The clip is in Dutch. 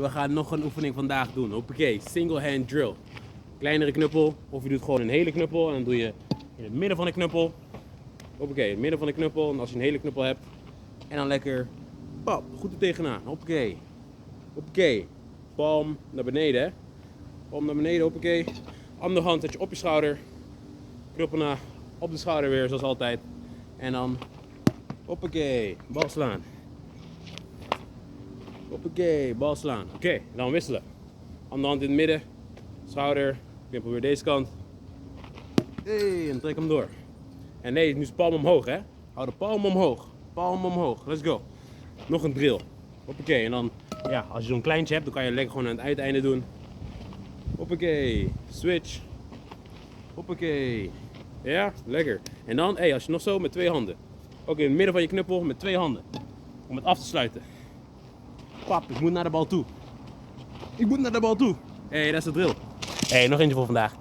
we gaan nog een oefening vandaag doen. Hoppakee, single hand drill. Kleinere knuppel, of je doet gewoon een hele knuppel en dan doe je in het midden van de knuppel. Hoppakee, in het midden van de knuppel. En als je een hele knuppel hebt, en dan lekker, pap, goed er tegenaan. Hoppakee. Hoppakee. Palm naar beneden, hè. Palm naar beneden, hoppakee. Andere hand zet je op je schouder. Knuppel na, op de schouder weer, zoals altijd. En dan, hoppakee, bal slaan. Hoppakee, bal slaan. Oké, dan wisselen. Andere hand in het midden. Schouder. Knippel weer deze kant. Hey, en trek hem door. En nee, nu is palm omhoog, hè. Hou de palm omhoog. Palm omhoog. Let's go. Nog een drill. Hoppakee. En dan, ja, als je zo'n kleintje hebt, dan kan je lekker gewoon aan het uiteinde doen. Hoppakee. Switch. Hoppakee. Ja, lekker. En dan, hey, als je nog zo met twee handen. Ook in het midden van je knuppel met twee handen. Om het af te sluiten. Pap, ik moet naar de bal toe. Ik moet naar de bal toe. Hé, dat is de drill. Hé, nog eentje voor vandaag.